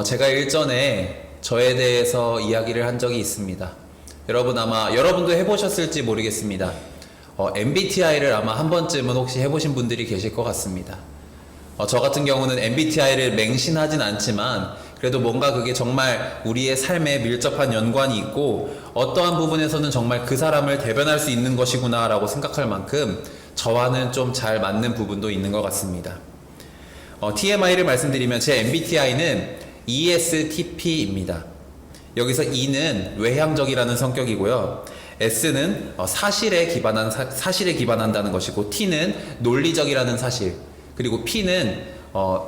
제가 일전에 저에 대해서 이야기를 한 적이 있습니다. 여러분도 해보셨을지 모르겠습니다. MBTI를 아마 한 번쯤은 혹시 해보신 분들이 계실 것 같습니다. 저 같은 경우는 MBTI를 맹신하진 않지만 그래도 뭔가 그게 정말 우리의 삶에 밀접한 연관이 있고 어떠한 부분에서는 정말 그 사람을 대변할 수 있는 것이구나 라고 생각할 만큼 저와는 좀 잘 맞는 부분도 있는 것 같습니다. TMI를 말씀드리면 제 MBTI는 ESTP입니다. 여기서 E는 외향적이라는 성격이고요. S는 사실에 기반한다는 것이고, T는 논리적이라는 사실, 그리고 P는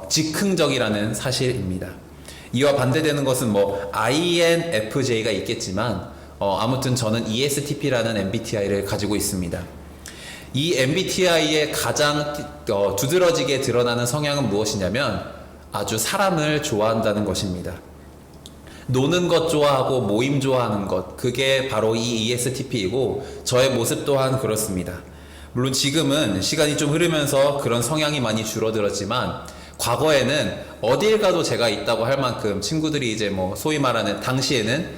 즉흥적이라는 사실입니다. 이와 반대되는 것은 INFJ가 있겠지만 아무튼 저는 ESTP라는 MBTI를 가지고 있습니다. 이 MBTI의 가장 두드러지게 드러나는 성향은 무엇이냐면 아주 사람을 좋아한다는 것입니다. 노는 것 좋아하고 모임 좋아하는 것, 그게 바로 이 ESTP이고 저의 모습 또한 그렇습니다. 물론 지금은 시간이 좀 흐르면서 그런 성향이 많이 줄어들었지만 과거에는 어딜 가도 제가 있다고 할 만큼 친구들이 이제 소위 말하는 당시에는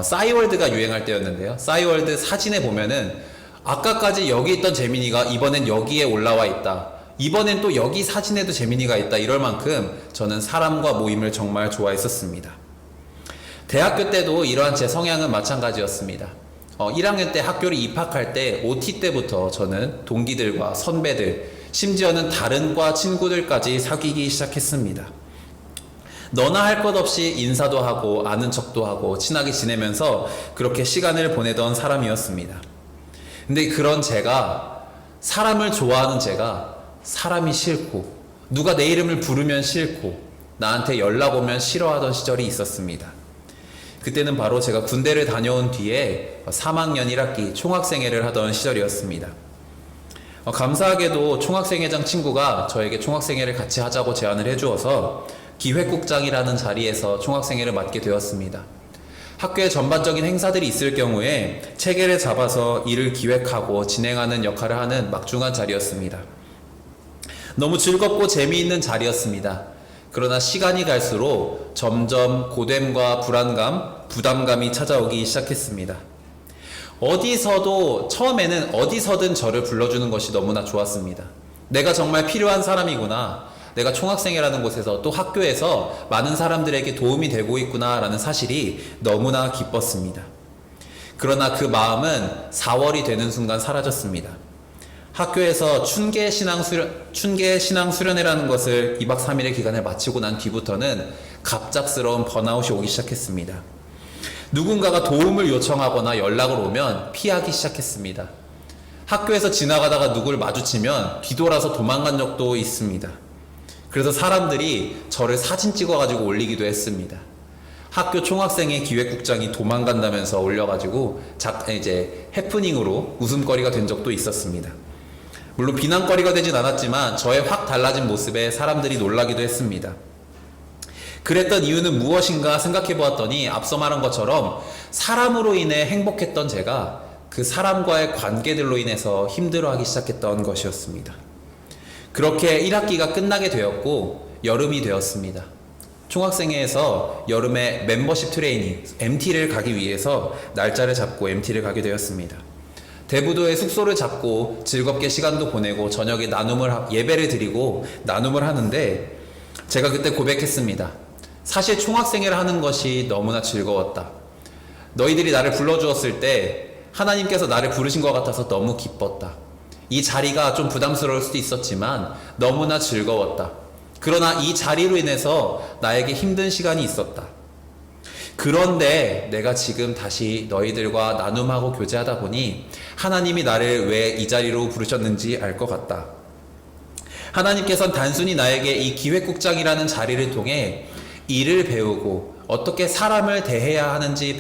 싸이월드가 유행할 때였는데요. 싸이월드 사진에 보면은 아까까지 여기 있던 재민이가 이번엔 여기에 올라와 있다. 이번엔 또 여기 사진에도 재민이가 있다. 이럴 만큼 저는 사람과 모임을 정말 좋아했었습니다. 대학교 때도 이러한 제 성향은 마찬가지였습니다. 1학년 때 학교를 입학할 때 OT 때부터 저는 동기들과 선배들, 심지어는 다른 과 친구들까지 사귀기 시작했습니다. 너나 할 것 없이 인사도 하고 아는 척도 하고 친하게 지내면서 그렇게 시간을 보내던 사람이었습니다. 근데 그런 제가, 사람을 좋아하는 제가 사람이 싫고 누가 내 이름을 부르면 싫고 나한테 연락 오면 싫어하던 시절이 있었습니다. 그때는 바로 제가 군대를 다녀온 뒤에 3학년 1학기 총학생회를 하던 시절이었습니다. 감사하게도 총학생회장 친구가 저에게 총학생회를 같이 하자고 제안을 해주어서 기획국장이라는 자리에서 총학생회를 맡게 되었습니다. 학교에 전반적인 행사들이 있을 경우에 체계를 잡아서 일을 기획하고 진행하는 역할을 하는 막중한 자리였습니다. 너무 즐겁고 재미있는 자리였습니다. 그러나 시간이 갈수록 점점 고됨과 불안감, 부담감이 찾아오기 시작했습니다. 처음에는 어디서든 저를 불러주는 것이 너무나 좋았습니다. 내가 정말 필요한 사람이구나. 내가 총학생회라는 곳에서 또 학교에서 많은 사람들에게 도움이 되고 있구나 라는 사실이 너무나 기뻤습니다. 그러나 그 마음은 4월이 되는 순간 사라졌습니다. 학교에서 춘계 신앙수련회라는 것을 2박 3일의 기간을 마치고 난 뒤부터는 갑작스러운 번아웃이 오기 시작했습니다. 누군가가 도움을 요청하거나 연락을 오면 피하기 시작했습니다. 학교에서 지나가다가 누굴 마주치면 뒤돌아서 도망간 적도 있습니다. 그래서 사람들이 저를 사진 찍어가지고 올리기도 했습니다. 학교 총학생회 기획국장이 도망간다면서 올려가지고 이제 해프닝으로 웃음거리가 된 적도 있었습니다. 물론 비난거리가 되진 않았지만 저의 확 달라진 모습에 사람들이 놀라기도 했습니다. 그랬던 이유는 무엇인가 생각해 보았더니 앞서 말한 것처럼 사람으로 인해 행복했던 제가 그 사람과의 관계들로 인해서 힘들어하기 시작했던 것이었습니다. 그렇게 1학기가 끝나게 되었고 여름이 되었습니다. 총학생회에서 여름에 멤버십 트레이닝 MT를 가기 위해서 날짜를 잡고 MT를 가게 되었습니다. 대부도에 숙소를 잡고 즐겁게 시간도 보내고 저녁에 예배를 드리고 나눔을 하는데 제가 그때 고백했습니다. 사실 총학생회를 하는 것이 너무나 즐거웠다. 너희들이 나를 불러주었을 때 하나님께서 나를 부르신 것 같아서 너무 기뻤다. 이 자리가 좀 부담스러울 수도 있었지만 너무나 즐거웠다. 그러나 이 자리로 인해서 나에게 힘든 시간이 있었다. 그런데 내가 지금 다시 너희들과 나눔하고 교제하다 보니 하나님이 나를 왜 이 자리로 부르셨는지 알 것 같다. 하나님께서는 단순히 나에게 이 기획국장이라는 자리를 통해 일을 배우고 어떻게 사람을 대해야 하는지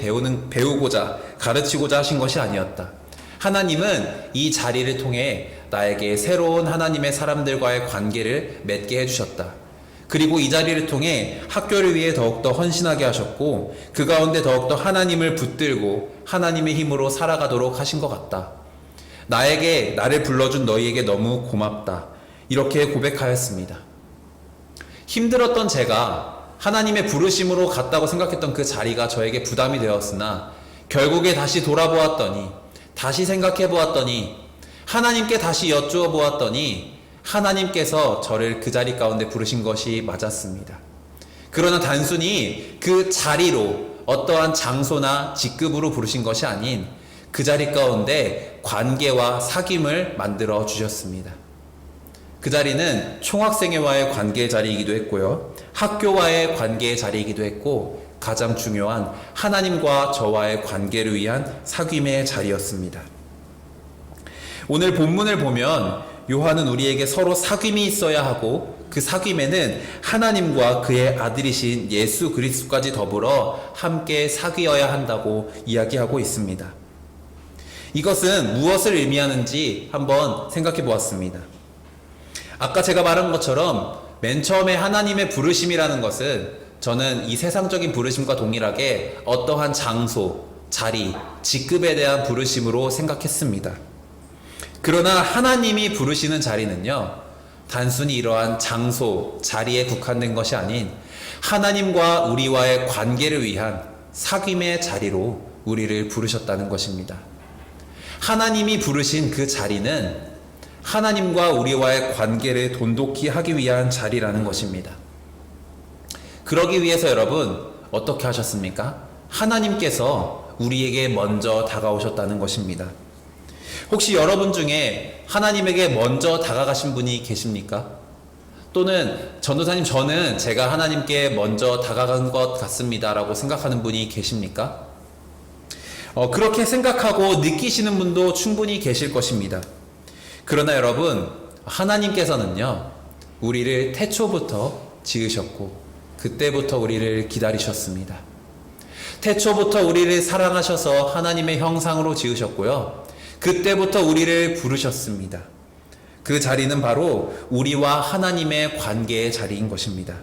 배우고자 가르치고자 하신 것이 아니었다. 하나님은 이 자리를 통해 나에게 새로운 하나님의 사람들과의 관계를 맺게 해주셨다. 그리고 이 자리를 통해 학교를 위해 더욱더 헌신하게 하셨고 그 가운데 더욱더 하나님을 붙들고 하나님의 힘으로 살아가도록 하신 것 같다. 나를 불러준 너희에게 너무 고맙다. 이렇게 고백하였습니다. 힘들었던 제가 하나님의 부르심으로 갔다고 생각했던 그 자리가 저에게 부담이 되었으나 결국에 다시 돌아보았더니, 다시 생각해 보았더니, 하나님께 다시 여쭈어 보았더니 하나님께서 저를 그 자리 가운데 부르신 것이 맞았습니다. 그러나 단순히 그 자리로 어떠한 장소나 직급으로 부르신 것이 아닌 그 자리 가운데 관계와 사귐을 만들어 주셨습니다. 그 자리는 총학생회와의 관계의 자리이기도 했고요, 학교와의 관계의 자리이기도 했고, 가장 중요한 하나님과 저와의 관계를 위한 사귐의 자리였습니다. 오늘 본문을 보면 요한은 우리에게 서로 사귐이 있어야 하고, 그 사귐에는 하나님과 그의 아들이신 예수 그리스도까지 더불어 함께 사귀어야 한다고 이야기하고 있습니다. 이것은 무엇을 의미하는지 한번 생각해 보았습니다. 아까 제가 말한 것처럼 맨 처음에 하나님의 부르심이라는 것은 저는 이 세상적인 부르심과 동일하게 어떠한 장소, 자리, 직급에 대한 부르심으로 생각했습니다. 그러나 하나님이 부르시는 자리는요, 단순히 이러한 장소, 자리에 국한된 것이 아닌 하나님과 우리와의 관계를 위한 사귐의 자리로 우리를 부르셨다는 것입니다. 하나님이 부르신 그 자리는 하나님과 우리와의 관계를 돈독히 하기 위한 자리라는 것입니다. 그러기 위해서 여러분 어떻게 하셨습니까? 하나님께서 우리에게 먼저 다가오셨다는 것입니다. 혹시 여러분 중에 하나님에게 먼저 다가가신 분이 계십니까? 또는 전도사님, 저는 제가 하나님께 먼저 다가간 것 같습니다 라고 생각하는 분이 계십니까? 그렇게 생각하고 느끼시는 분도 충분히 계실 것입니다. 그러나 여러분, 하나님께서는요, 우리를 태초부터 지으셨고 그때부터 우리를 기다리셨습니다. 태초부터 우리를 사랑하셔서 하나님의 형상으로 지으셨고요, 그때부터 우리를 부르셨습니다. 그 자리는 바로 우리와 하나님의 관계의 자리인 것입니다.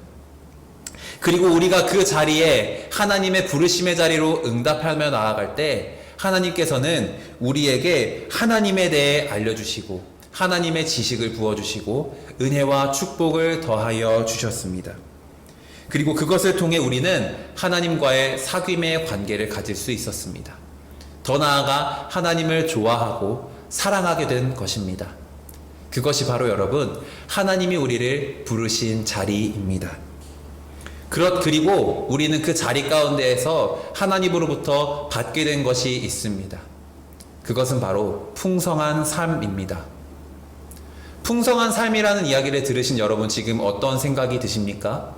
그리고 우리가 그 자리에 하나님의 부르심의 자리로 응답하며 나아갈 때 하나님께서는 우리에게 하나님에 대해 알려주시고 하나님의 지식을 부어주시고 은혜와 축복을 더하여 주셨습니다. 그리고 그것을 통해 우리는 하나님과의 사귐의 관계를 가질 수 있었습니다. 더 나아가 하나님을 좋아하고 사랑하게 된 것입니다. 그것이 바로 여러분, 하나님이 우리를 부르신 자리입니다. 그리고 우리는 그 자리 가운데에서 하나님으로부터 받게 된 것이 있습니다. 그것은 바로 풍성한 삶입니다. 풍성한 삶이라는 이야기를 들으신 여러분, 지금 어떤 생각이 드십니까?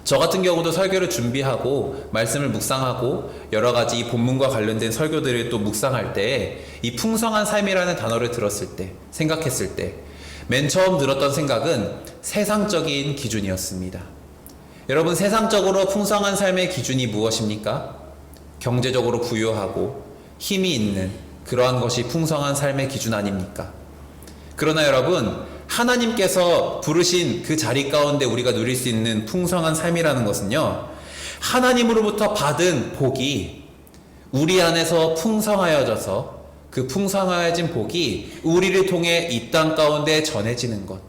저 같은 경우도 설교를 준비하고 말씀을 묵상하고 여러 가지 본문과 관련된 설교들을 또 묵상할 때 이 풍성한 삶이라는 단어를 들었을 때, 생각했을 때 맨 처음 들었던 생각은 세상적인 기준이었습니다. 여러분, 세상적으로 풍성한 삶의 기준이 무엇입니까? 경제적으로 부유하고 힘이 있는 그러한 것이 풍성한 삶의 기준 아닙니까? 그러나 여러분, 하나님께서 부르신 그 자리 가운데 우리가 누릴 수 있는 풍성한 삶이라는 것은요, 하나님으로부터 받은 복이 우리 안에서 풍성하여져서 그 풍성하여진 복이 우리를 통해 이 땅 가운데 전해지는 것,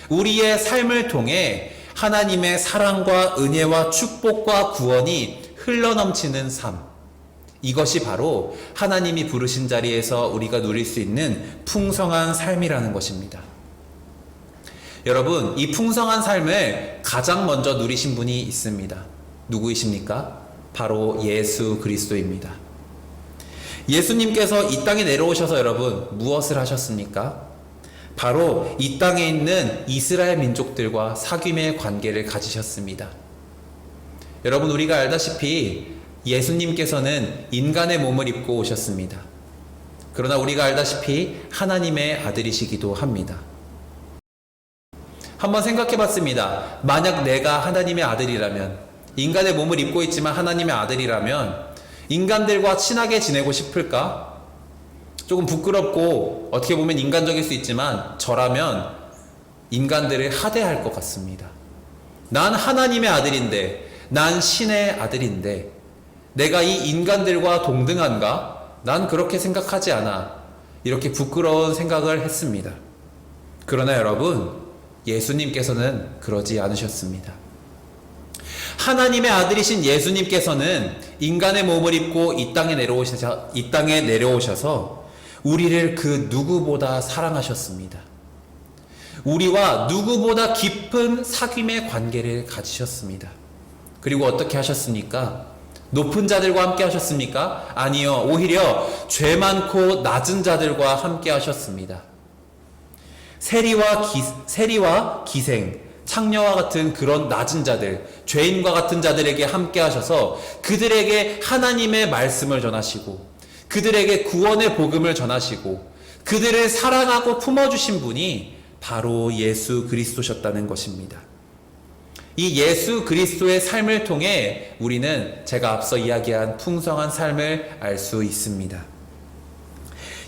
우리의 삶을 통해 하나님의 사랑과 은혜와 축복과 구원이 흘러넘치는 삶, 이것이 바로 하나님이 부르신 자리에서 우리가 누릴 수 있는 풍성한 삶이라는 것입니다. 여러분, 이 풍성한 삶을 가장 먼저 누리신 분이 있습니다. 누구이십니까? 바로 예수 그리스도입니다. 예수님께서 이 땅에 내려오셔서 여러분 무엇을 하셨습니까? 바로 이 땅에 있는 이스라엘 민족들과 사귐의 관계를 가지셨습니다. 여러분, 우리가 알다시피 예수님께서는 인간의 몸을 입고 오셨습니다. 그러나 우리가 알다시피 하나님의 아들이시기도 합니다. 한번 생각해 봤습니다. 만약 내가 하나님의 아들이라면, 인간의 몸을 입고 있지만 하나님의 아들이라면 인간들과 친하게 지내고 싶을까? 조금 부끄럽고 어떻게 보면 인간적일 수 있지만 저라면 인간들을 하대할 것 같습니다. 난 하나님의 아들인데, 난 신의 아들인데 내가 이 인간들과 동등한가? 난 그렇게 생각하지 않아. 이렇게 부끄러운 생각을 했습니다. 그러나 여러분, 예수님께서는 그러지 않으셨습니다. 하나님의 아들이신 예수님께서는 인간의 몸을 입고 이 땅에 내려오셔서 우리를 그 누구보다 사랑하셨습니다. 우리와 누구보다 깊은 사귐의 관계를 가지셨습니다. 그리고 어떻게 하셨습니까? 높은 자들과 함께 하셨습니까? 아니요. 오히려 죄 많고 낮은 자들과 함께 하셨습니다. 세리와 기생, 창녀와 같은 그런 낮은 자들, 죄인과 같은 자들에게 함께 하셔서 그들에게 하나님의 말씀을 전하시고 그들에게 구원의 복음을 전하시고 그들을 사랑하고 품어주신 분이 바로 예수 그리스도셨다는 것입니다. 이 예수 그리스도의 삶을 통해 우리는 제가 앞서 이야기한 풍성한 삶을 알 수 있습니다.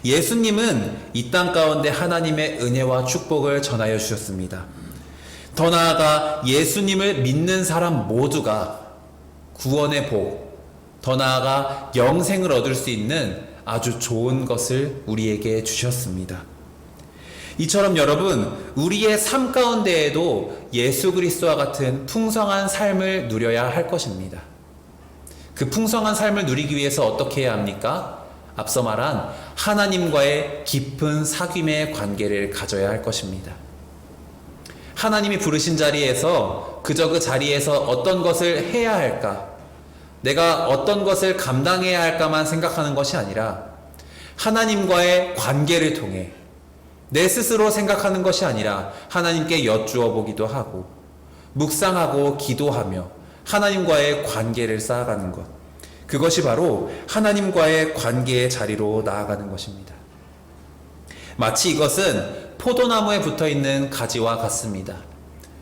예수님은 이 땅 가운데 하나님의 은혜와 축복을 전하여 주셨습니다. 더 나아가 예수님을 믿는 사람 모두가 구원의 복, 더 나아가 영생을 얻을 수 있는 아주 좋은 것을 우리에게 주셨습니다. 이처럼 여러분, 우리의 삶 가운데에도 예수 그리스도와 같은 풍성한 삶을 누려야 할 것입니다. 그 풍성한 삶을 누리기 위해서 어떻게 해야 합니까? 앞서 말한 하나님과의 깊은 사귐의 관계를 가져야 할 것입니다. 하나님이 부르신 자리에서 그저 그 자리에서 어떤 것을 해야 할까? 내가 어떤 것을 감당해야 할까만 생각하는 것이 아니라 하나님과의 관계를 통해 내 스스로 생각하는 것이 아니라 하나님께 여쭈어 보기도 하고 묵상하고 기도하며 하나님과의 관계를 쌓아가는 것, 그것이 바로 하나님과의 관계의 자리로 나아가는 것입니다. 마치 이것은 포도나무에 붙어있는 가지와 같습니다.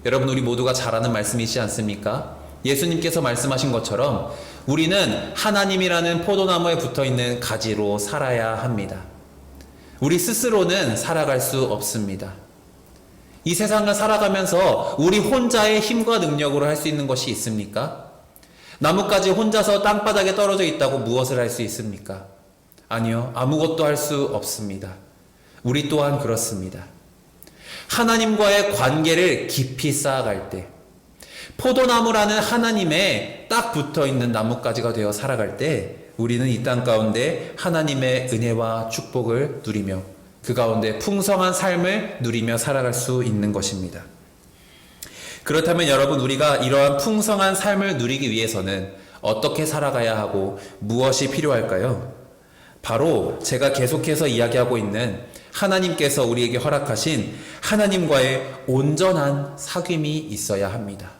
여러분, 우리 모두가 잘 아는 말씀이지 않습니까? 예수님께서 말씀하신 것처럼 우리는 하나님이라는 포도나무에 붙어있는 가지로 살아야 합니다. 우리 스스로는 살아갈 수 없습니다. 이 세상을 살아가면서 우리 혼자의 힘과 능력으로 할 수 있는 것이 있습니까? 나뭇가지 혼자서 땅바닥에 떨어져 있다고 무엇을 할 수 있습니까? 아니요, 아무것도 할 수 없습니다. 우리 또한 그렇습니다. 하나님과의 관계를 깊이 쌓아갈 때, 포도나무라는 하나님의 딱 붙어있는 나뭇가지가 되어 살아갈 때 우리는 이 땅 가운데 하나님의 은혜와 축복을 누리며 그 가운데 풍성한 삶을 누리며 살아갈 수 있는 것입니다. 그렇다면 여러분, 우리가 이러한 풍성한 삶을 누리기 위해서는 어떻게 살아가야 하고 무엇이 필요할까요? 바로 제가 계속해서 이야기하고 있는 하나님께서 우리에게 허락하신 하나님과의 온전한 사귐이 있어야 합니다.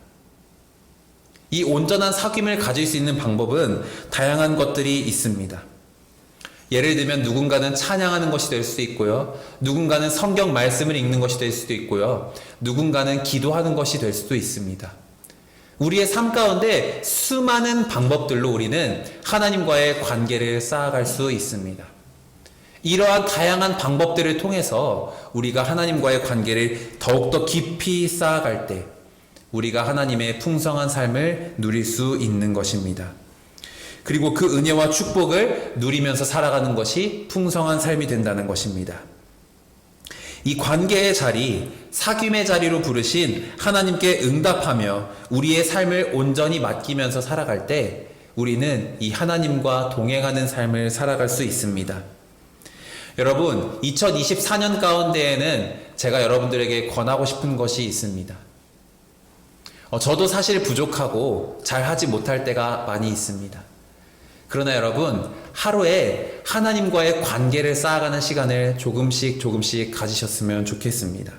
이 온전한 사귐을 가질 수 있는 방법은 다양한 것들이 있습니다. 예를 들면 누군가는 찬양하는 것이 될 수도 있고요. 누군가는 성경 말씀을 읽는 것이 될 수도 있고요. 누군가는 기도하는 것이 될 수도 있습니다. 우리의 삶 가운데 수많은 방법들로 우리는 하나님과의 관계를 쌓아갈 수 있습니다. 이러한 다양한 방법들을 통해서 우리가 하나님과의 관계를 더욱더 깊이 쌓아갈 때 우리가 하나님의 풍성한 삶을 누릴 수 있는 것입니다. 그리고 그 은혜와 축복을 누리면서 살아가는 것이 풍성한 삶이 된다는 것입니다. 이 관계의 자리, 사귐의 자리로 부르신 하나님께 응답하며 우리의 삶을 온전히 맡기면서 살아갈 때 우리는 이 하나님과 동행하는 삶을 살아갈 수 있습니다. 여러분, 2024년 가운데에는 제가 여러분들에게 권하고 싶은 것이 있습니다. 저도 사실 부족하고 잘하지 못할 때가 많이 있습니다. 그러나 여러분, 하루에 하나님과의 관계를 쌓아가는 시간을 조금씩 가지셨으면 좋겠습니다.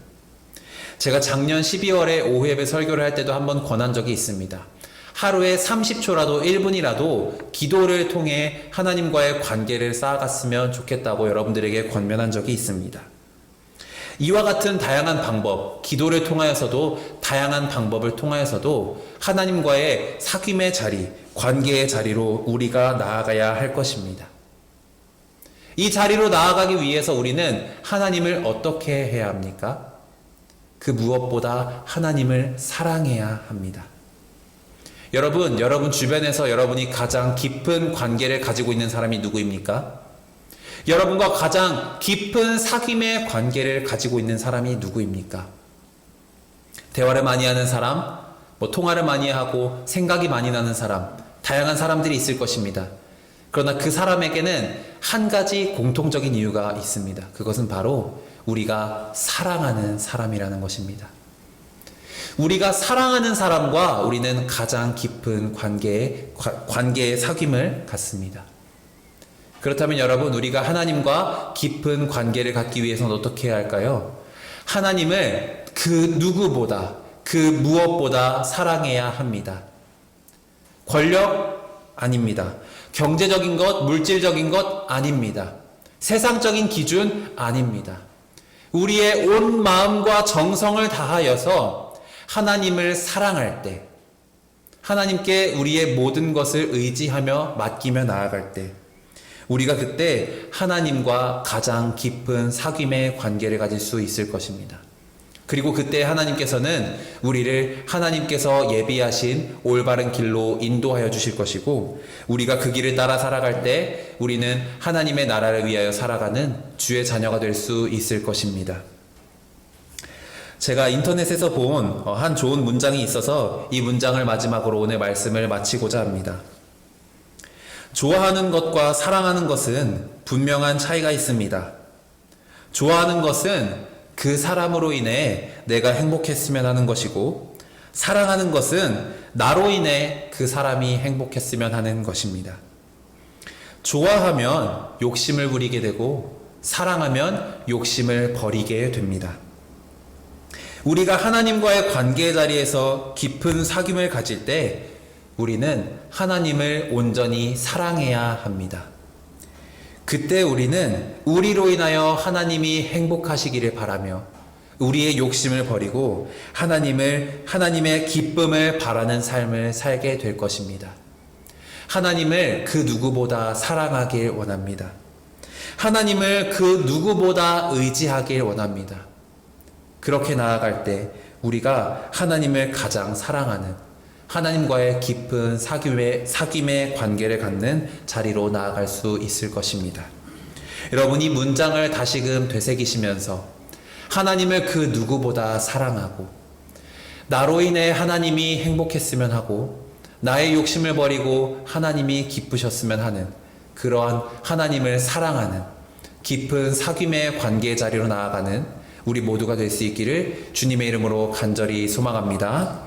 제가 작년 12월에 오후 예배 설교를 할 때도 한번 권한 적이 있습니다. 하루에 30초라도 1분이라도 기도를 통해 하나님과의 관계를 쌓아갔으면 좋겠다고 여러분들에게 권면한 적이 있습니다. 이와 같은 다양한 방법, 기도를 통하여서도 다양한 방법을 통하여서도 하나님과의 사귐의 자리, 관계의 자리로 우리가 나아가야 할 것입니다. 이 자리로 나아가기 위해서 우리는 하나님을 어떻게 해야 합니까? 그 무엇보다 하나님을 사랑해야 합니다. 여러분 주변에서 여러분이 가장 깊은 관계를 가지고 있는 사람이 누구입니까? 여러분과 가장 깊은 사귐의 관계를 가지고 있는 사람이 누구입니까? 대화를 많이 하는 사람, 통화를 많이 하고 생각이 많이 나는 사람, 다양한 사람들이 있을 것입니다. 그러나 그 사람에게는 한 가지 공통적인 이유가 있습니다. 그것은 바로 우리가 사랑하는 사람이라는 것입니다. 우리가 사랑하는 사람과 우리는 가장 깊은 관계의 사귐을 갖습니다. 그렇다면 여러분, 우리가 하나님과 깊은 관계를 갖기 위해서는 어떻게 해야 할까요? 하나님을 그 누구보다, 그 무엇보다 사랑해야 합니다. 권력? 아닙니다. 경제적인 것, 물질적인 것? 아닙니다. 세상적인 기준? 아닙니다. 우리의 온 마음과 정성을 다하여서 하나님을 사랑할 때, 하나님께 우리의 모든 것을 의지하며 맡기며 나아갈 때, 우리가 그때 하나님과 가장 깊은 사귐의 관계를 가질 수 있을 것입니다. 그리고 그때 하나님께서는 우리를 하나님께서 예비하신 올바른 길로 인도하여 주실 것이고, 우리가 그 길을 따라 살아갈 때 우리는 하나님의 나라를 위하여 살아가는 주의 자녀가 될 수 있을 것입니다. 제가 인터넷에서 본 한 좋은 문장이 있어서 이 문장을 마지막으로 오늘 말씀을 마치고자 합니다. 좋아하는 것과 사랑하는 것은 분명한 차이가 있습니다. 좋아하는 것은 그 사람으로 인해 내가 행복했으면 하는 것이고, 사랑하는 것은 나로 인해 그 사람이 행복했으면 하는 것입니다. 좋아하면 욕심을 부리게 되고, 사랑하면 욕심을 버리게 됩니다. 우리가 하나님과의 관계 자리에서 깊은 사귐을 가질 때 우리는 하나님을 온전히 사랑해야 합니다. 그때 우리는 우리로 인하여 하나님이 행복하시기를 바라며 우리의 욕심을 버리고 하나님의 기쁨을 바라는 삶을 살게 될 것입니다. 하나님을 그 누구보다 사랑하길 원합니다. 하나님을 그 누구보다 의지하길 원합니다. 그렇게 나아갈 때 우리가 하나님을 가장 사랑하는, 하나님과의 깊은 사귐의 관계를 갖는 자리로 나아갈 수 있을 것입니다. 여러분, 이 문장을 다시금 되새기시면서 하나님을 그 누구보다 사랑하고, 나로 인해 하나님이 행복했으면 하고, 나의 욕심을 버리고 하나님이 기쁘셨으면 하는 그러한 하나님을 사랑하는 깊은 사귐의 관계 자리로 나아가는 우리 모두가 될 수 있기를 주님의 이름으로 간절히 소망합니다.